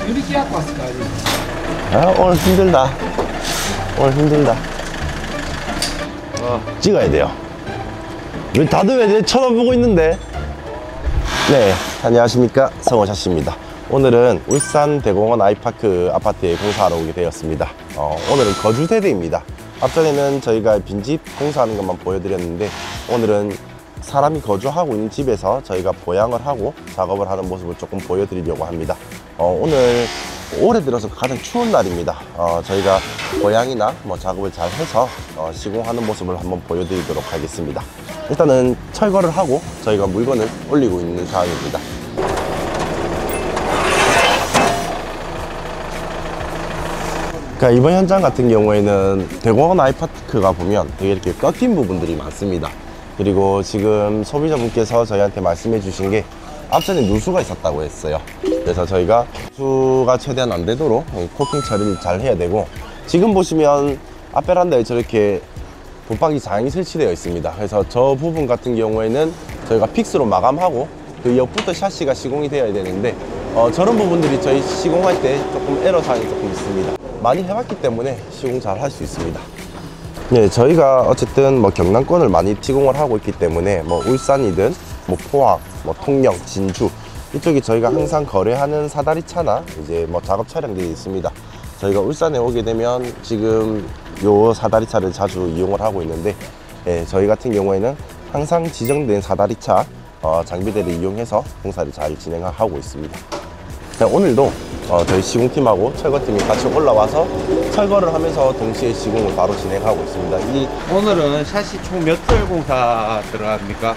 유리기 갖고 왔을까? 아, 오늘 힘들다. 오늘 힘들다. 찍어야 돼요. 왜 다들 왜 쳐다보고 있는데? 네, 안녕하십니까. 성호샤씨입니다. 오늘은 울산 대공원 아이파크 아파트에 공사하러 오게 되었습니다. 오늘은 거주 세대입니다. 앞전에는 저희가 빈집 공사하는 것만 보여드렸는데, 오늘은 사람이 거주하고 있는 집에서 저희가 보양을 하고 작업을 하는 모습을 조금 보여드리려고 합니다. 오늘 올해 들어서 가장 추운 날입니다. 저희가 보양이나 작업을 잘 해서 시공하는 모습을 한번 보여드리도록 하겠습니다. 일단은 철거를 하고 저희가 물건을 올리고 있는 상황입니다. 그러니까 이번 현장 같은 경우에는 대공원 아이파크가 보면 되게 이렇게 꺾인 부분들이 많습니다. 그리고 지금 소비자분께서 저희한테 말씀해 주신 게 앞전에 누수가 있었다고 했어요. 그래서 저희가 누수가 최대한 안 되도록 코팅 처리를 잘 해야 되고, 지금 보시면 앞 베란다에 저렇게 붙박이 장이 설치되어 있습니다. 그래서 저 부분 같은 경우에는 저희가 픽스로 마감하고 그 옆부터 샤시가 시공이 되어야 되는데, 저런 부분들이 저희 시공할 때 조금 애로사항이 조금 있습니다. 많이 해봤기 때문에 시공 잘 할 수 있습니다. 네, 저희가 어쨌든 경남권을 많이 시공을 하고 있기 때문에 울산이든 포항, 통영, 진주 이쪽이 저희가 항상 거래하는 사다리 차나 이제 작업 차량들이 있습니다. 저희가 울산에 오게 되면 지금 요 사다리 차를 자주 이용을 하고 있는데, 저희 같은 경우에는 항상 지정된 사다리 차 장비들을 이용해서 공사를 잘 진행하고 있습니다. 오늘도 저희 시공팀하고 철거팀이 같이 올라와서 철거를 하면서 동시에 시공을 바로 진행하고 있습니다. 오늘은 샷이 총 몇 틀 공사 들어갑니까?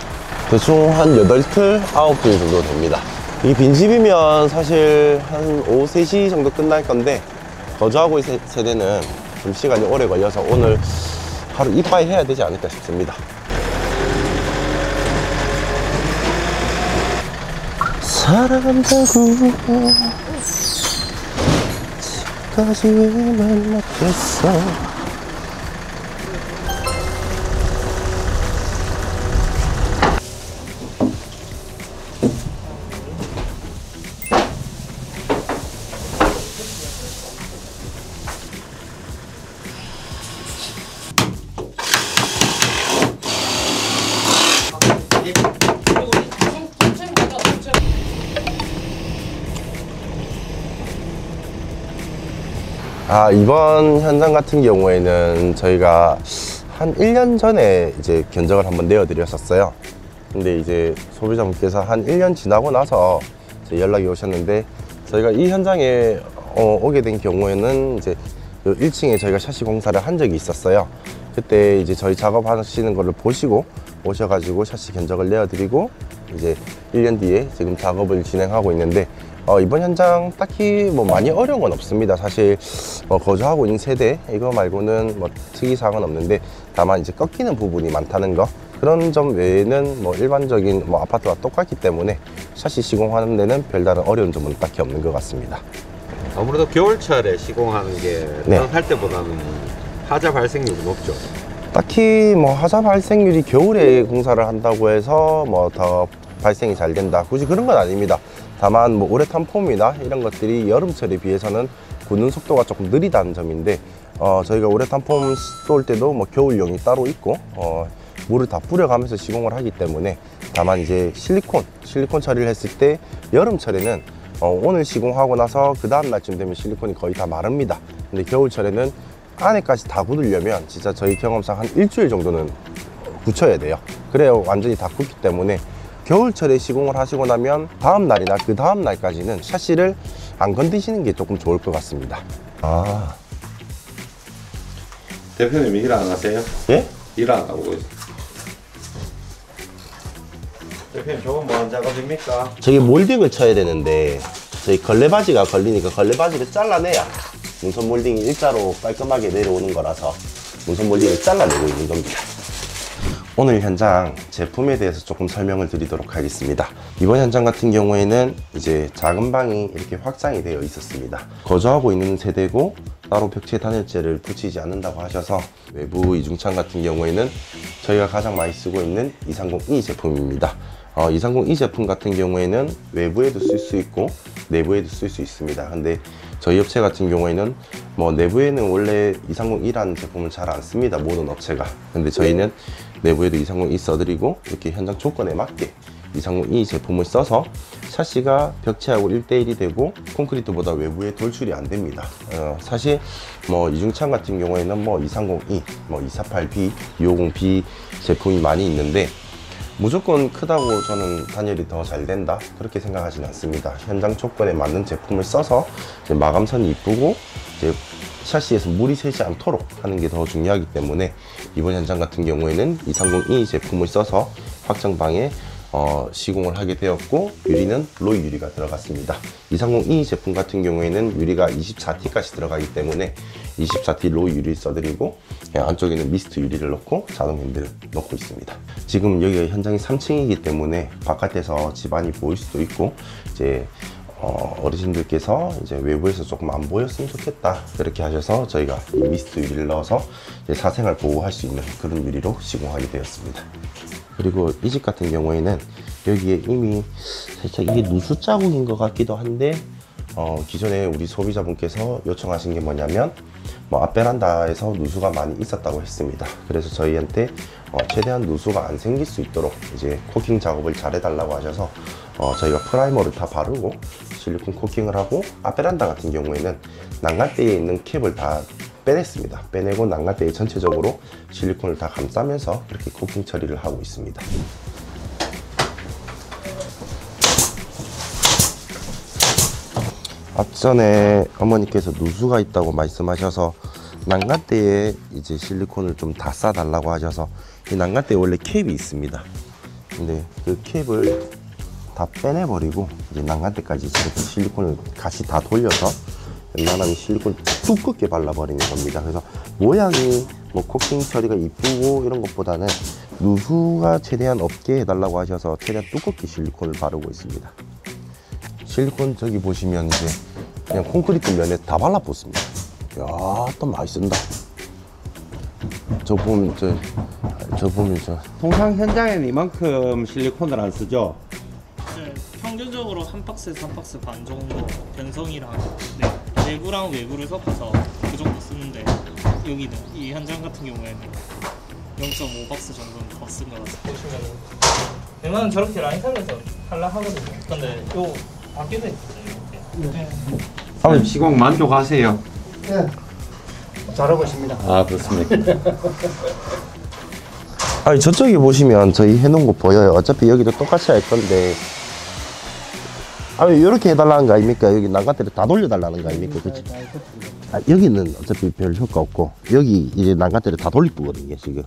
대충 한 8틀, 9틀 정도 됩니다. 이 빈집이면 사실 한 오후 3시 정도 끝날 건데, 거주하고 있는 세대는 좀 시간이 오래 걸려서 오늘 하루 이빠이 해야 되지 않을까 싶습니다. 사랑한다고 지금까지 왜말 못했어. 이번 현장 같은 경우에는 저희가 한 1년 전에 이제 견적을 한번 내어드렸었어요. 근데 이제 소비자분께서 한 1년 지나고 나서 연락이 오셨는데, 저희가 이 현장에 오게 된 경우에는 이제 1층에 저희가 샤시 공사를 한 적이 있었어요. 그때 이제 저희 작업하시는 거를 보시고 오셔가지고 샤시 견적을 내어드리고 이제 1년 뒤에 지금 작업을 진행하고 있는데, 이번 현장 딱히 많이 어려운 건 없습니다. 사실 거주하고 있는 세대 이거 말고는 특이사항은 없는데, 다만 이제 꺾이는 부분이 많다는 거, 그런 점 외에는 일반적인 아파트와 똑같기 때문에 샤시 시공하는 데는 별다른 어려운 점은 딱히 없는 것 같습니다. 아무래도 겨울철에 시공하는 게 할 때보다는 하자 발생률이 높죠. 딱히 하자 발생률이 겨울에 공사를 한다고 해서 더 발생이 잘 된다, 굳이 그런 건 아닙니다. 다만 우레탄 폼이나 이런 것들이 여름철에 비해서는 굳는 속도가 조금 느리다는 점인데, 저희가 우레탄 폼 쏠 때도 겨울용이 따로 있고 물을 다 뿌려가면서 시공을 하기 때문에, 다만 이제 실리콘 처리를 했을 때 여름철에는 오늘 시공하고 나서 그 다음 날쯤 되면 실리콘이 거의 다 마릅니다. 근데 겨울철에는 안에까지 다 굳으려면 진짜 저희 경험상 한 일주일 정도는 굳혀야 돼요. 그래야 완전히 다 굳기 때문에 겨울철에 시공을 하시고 나면 다음 날이나 그 다음 날까지는 샤시를 안 건드시는 게 조금 좋을 것 같습니다. 대표님 일 안 하세요? 예? 일 안 하고 있어요. 대표님 저건 뭐하는 작업입니까? 저기 몰딩을 쳐야 되는데, 저희 걸레바지가 걸리니까 걸레바지를 잘라내야 문선 몰딩이 일자로 깔끔하게 내려오는 거라서 문선 몰딩을 잘라내고 있는 겁니다. 오늘 현장 제품에 대해서 조금 설명을 드리도록 하겠습니다. 이번 현장 같은 경우에는 이제 작은 방이 이렇게 확장이 되어 있었습니다. 거주하고 있는 세대고 따로 벽체 단열재를 붙이지 않는다고 하셔서 외부 이중창 같은 경우에는 저희가 가장 많이 쓰고 있는 230E 제품입니다. 230 이 제품 같은 경우에는 외부에도 쓸 수 있고 내부에도 쓸 수 있습니다. 근데 저희 업체 같은 경우에는 뭐 내부에는 원래 230이라는 제품을 잘 안 씁니다, 모든 업체가. 근데 저희는 내부에도 230이 써드리고 이렇게 현장 조건에 맞게 230이 제품을 써서 샤시가 벽체하고 1대1이 되고 콘크리트보다 외부에 돌출이 안 됩니다. 사실 뭐 이중창 같은 경우에는 뭐 230E, 뭐 248B, 250B 제품이 많이 있는데 무조건 크다고 저는 단열이 더 잘 된다 그렇게 생각하지는 않습니다. 현장 조건에 맞는 제품을 써서 이제 마감선이 이쁘고 이제 샤시에서 물이 새지 않도록 하는 게 더 중요하기 때문에 이번 현장 같은 경우에는 230E 제품을 써서 확장방에 시공을 하게 되었고 유리는 로이 유리가 들어갔습니다. 230E 제품 같은 경우에는 유리가 24T까지 들어가기 때문에 24T 로이 유리를 써드리고 안쪽에는 미스트 유리를 넣고 자동 핸들을 넣고 있습니다. 지금 여기가 현장이 3층이기 때문에 바깥에서 집안이 보일 수도 있고 이제 어르신들께서 이제 외부에서 조금 안 보였으면 좋겠다 그렇게 하셔서 저희가 이 미스트 유리를 넣어서 이제 사생활 보호할 수 있는 그런 유리로 시공하게 되었습니다. 그리고 이 집 같은 경우에는 여기에 이미 살짝 이게 누수 자국인 것 같기도 한데 기존에 우리 소비자분께서 요청하신 게 뭐냐면 뭐 앞베란다에서 누수가 많이 있었다고 했습니다. 그래서 저희한테 최대한 누수가 안 생길 수 있도록 이제 코킹 작업을 잘 해달라고 하셔서 저희가 프라이머를 다 바르고 실리콘 코킹을 하고 앞베란다 같은 경우에는 난간대에 있는 캡을 다 빼냈습니다. 빼내고 난간대에 전체적으로 실리콘을 다 감싸면서 이렇게 코팅 처리를 하고 있습니다. 앞전에 어머니께서 누수가 있다고 말씀하셔서 난간대에 이제 실리콘을 좀 다 싸달라고 하셔서 이 난간대에 원래 캡이 있습니다. 근데 그 캡을 다 빼내버리고 이제 난간대까지 이렇게 실리콘을 다시 다 돌려서 웬만하면 실리콘 두껍게 발라버리는 겁니다. 그래서 모양이 뭐 코팅 처리가 이쁘고 이런 것보다는 누수가 최대한 없게 해달라고 하셔서 최대한 두껍게 실리콘을 바르고 있습니다. 실리콘 저기 보시면 이제 그냥 콘크리트 면에 다 발라붙습니다. 이야, 또 많이 쓴다. 저 보면 통상 현장에는 이만큼 실리콘을 안 쓰죠? 네, 평균적으로 한 박스에서 한 박스 반 정도 변성이랑 내부랑 외부를 섞어서 그 정도 쓰는데 여기는 이 현장 같은 경우에는 0.5박스 정도는 더 쓴 것 같아요. 보시면 웬만하면 저렇게 라인 타면서 하려 하거든요. 근데 요 바뀌어져 있거든요. 네. 사장님 시공 만족하세요? 네, 잘하고 있습니다. 아 그렇습니까? 아니 저쪽에 보시면 저희 해놓은 거 보여요. 어차피 여기도 똑같이 할 건데 아니 이렇게 해달라는 거 아닙니까? 여기 난간대를 다 돌려달라는 거 아닙니까? 그치? 여기는 어차피 별 효과 없고 여기 이제 난간대를 다 돌릴 거거든요 지금.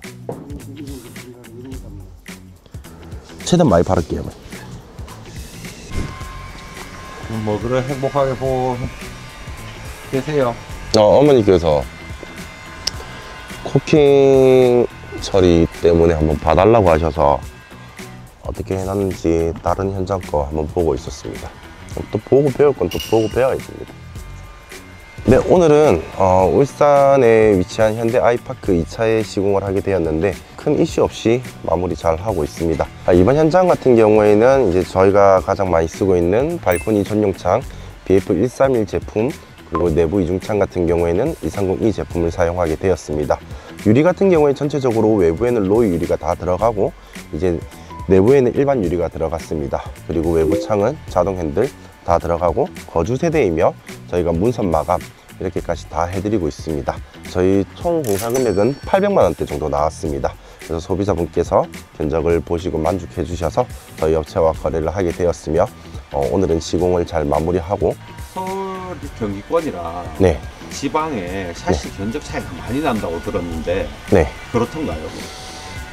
최대한 많이 바를게요. 뭐 그래 행복하게 보고 계세요. 어머니께서 코킹 처리 때문에 한번 봐달라고 하셔서 어떻게 해놨는지 다른 현장 거 한번 보고 있었습니다. 또 보고 배울 건 또 보고 배워야 됩니다. 네, 오늘은 울산에 위치한 현대 아이파크 2차에 시공을 하게 되었는데 큰 이슈 없이 마무리 잘 하고 있습니다. 이번 현장 같은 경우에는 이제 저희가 가장 많이 쓰고 있는 발코니 전용창 BF131 제품 그리고 내부 이중창 같은 경우에는 230E 제품을 사용하게 되었습니다. 유리 같은 경우에 전체적으로 외부에는 로이 유리가 다 들어가고 이제 내부에는 일반 유리가 들어갔습니다. 그리고 외부 창은 자동 핸들 다 들어가고 거주 세대이며 저희가 문선 마감 이렇게까지 다 해드리고 있습니다. 저희 총 공사 금액은 800만 원대 정도 나왔습니다. 그래서 소비자분께서 견적을 보시고 만족해 주셔서 저희 업체와 거래를 하게 되었으며 오늘은 시공을 잘 마무리하고 서울 경기권이라 네, 지방에 샤시 견적 차이가 많이 난다고 들었는데 네. 그렇던가요?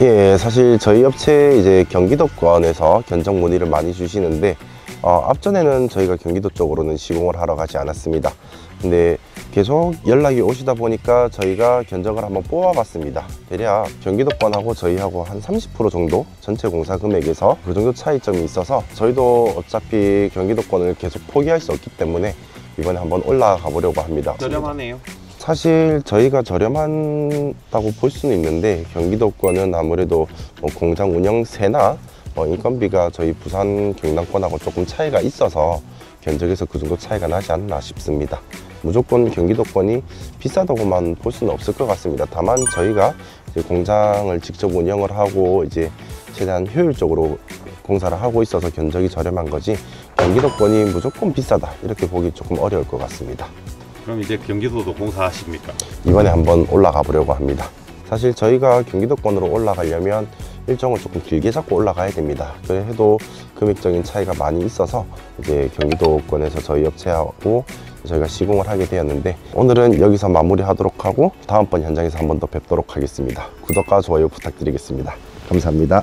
예, 사실 저희 업체 이제 경기도권에서 견적 문의를 많이 주시는데 앞전에는 저희가 경기도 쪽으로는 시공을 하러 가지 않았습니다. 근데 계속 연락이 오시다 보니까 저희가 견적을 한번 뽑아봤습니다. 대략 경기도권하고 저희하고 한 30% 정도 전체 공사 금액에서 그 정도 차이점이 있어서 저희도 어차피 경기도권을 계속 포기할 수 없기 때문에 이번에 한번 올라가 보려고 합니다. 저렴하네요. 사실 저희가 저렴하다고 볼 수는 있는데 경기도권은 아무래도 뭐 공장 운영세나 인건비가 저희 부산 경남권하고 조금 차이가 있어서 견적에서 그 정도 차이가 나지 않나 싶습니다. 무조건 경기도권이 비싸다고만 볼 수는 없을 것 같습니다. 다만 저희가 이제 공장을 직접 운영을 하고 이제 최대한 효율적으로 공사를 하고 있어서 견적이 저렴한 거지 경기도권이 무조건 비싸다 이렇게 보기 조금 어려울 것 같습니다. 그럼 이제 경기도도 공사하십니까? 이번에 한번 올라가 보려고 합니다. 사실 저희가 경기도권으로 올라가려면 일정을 조금 길게 잡고 올라가야 됩니다. 그래 해도 금액적인 차이가 많이 있어서 이제 경기도권에서 저희 업체하고 저희가 시공을 하게 되었는데 오늘은 여기서 마무리하도록 하고 다음번 현장에서 한 번 더 뵙도록 하겠습니다. 구독과 좋아요 부탁드리겠습니다. 감사합니다.